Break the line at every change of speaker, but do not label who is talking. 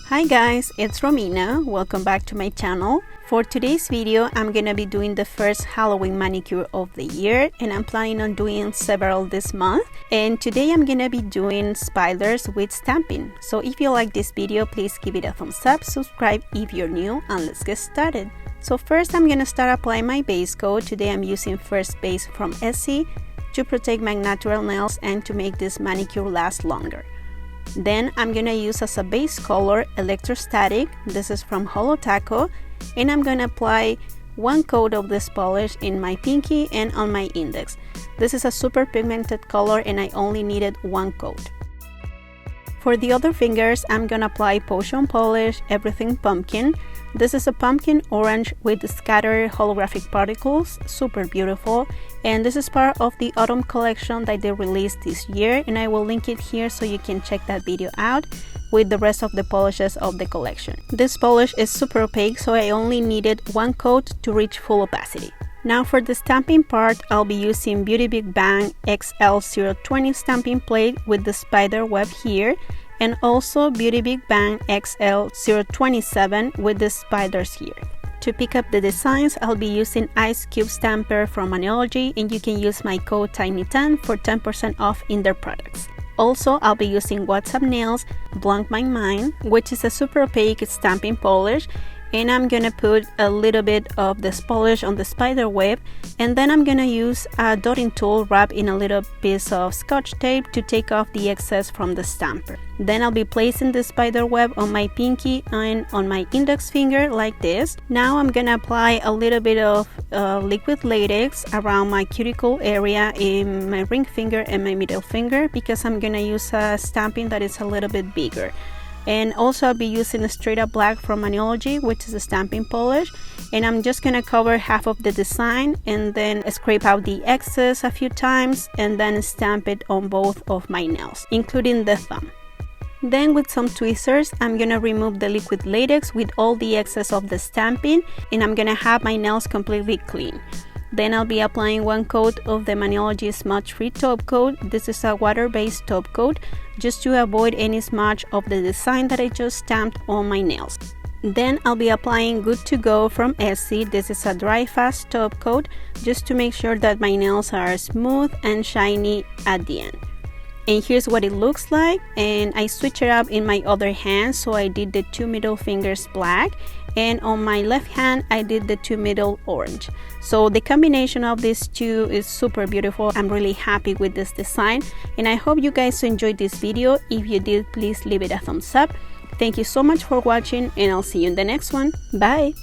Hi guys, it's Romina. Welcome back to my channel. For today's video, I'm gonna be doing the first Halloween manicure of the year, and I'm planning on doing several this month. And today I'm gonna be doing spiders with stamping. So if you like this video, please give it a thumbs up, subscribe if you're new, and let's get started. So first I'm gonna start applying my base coat. Today I'm using First Base from Essie to protect my natural nails and to make this manicure last longer. Then I'm gonna use as a base color Electrostatic. This is from Holo Taco, and I'm gonna apply one coat of this polish in my pinky and on my index. This is a super pigmented color and I only needed one coat. For the other fingers, I'm gonna apply Potion Polish Everything Pumpkin. This is a pumpkin orange with scattered holographic particles, super beautiful. And this is part of the autumn collection that they released this year, and I will link it here so you can check that video out with the rest of the polishes of the collection. This polish is super opaque, so I only needed one coat to reach full opacity. Now for the stamping part, I'll be using Beauty Big Bang XL020 stamping plate with the spider web here, and also Beauty Big Bang XL027 with the spiders here. To pick up the designs, I'll be using Ice Cube Stamper from Maniology, and you can use my code TINY10 for 10% off in their products. Also, I'll be using WhatsApp Nails Blank My Mind, which is a super opaque stamping polish, and I'm gonna put a little bit of this polish on the spider web, and then I'm gonna use a dotting tool wrapped in a little piece of scotch tape to take off the excess from the stamper. Then I'll be placing the spider web on my pinky and on my index finger like this. Now I'm gonna apply a little bit of liquid latex around my cuticle area in my ring finger and my middle finger, because I'm gonna use a stamping that is a little bit bigger. And also I'll be using a Straight Up Black from Maniology, which is a stamping polish, and I'm just gonna cover half of the design and then scrape out the excess a few times and then stamp it on both of my nails, including the thumb. Then with some tweezers, I'm gonna remove the liquid latex with all the excess of the stamping, and I'm gonna have my nails completely clean. Then I'll be applying one coat of the Maniology Smudge Free Top Coat. This is a water-based top coat, just to avoid any smudge of the design that I just stamped on my nails. Then I'll be applying Good To Go from Essie. This is a dry fast top coat, just to make sure that my nails are smooth and shiny at the end. And here's what it looks like, and I switch it up in my other hand, so I did the two middle fingers black, and on my left hand I did the two middle orange. So the combination of these two is super beautiful. I'm really happy with this design, and I hope you guys enjoyed this video. If you did, please leave it a thumbs up. Thank you so much for watching, and I'll see you in the next one. Bye!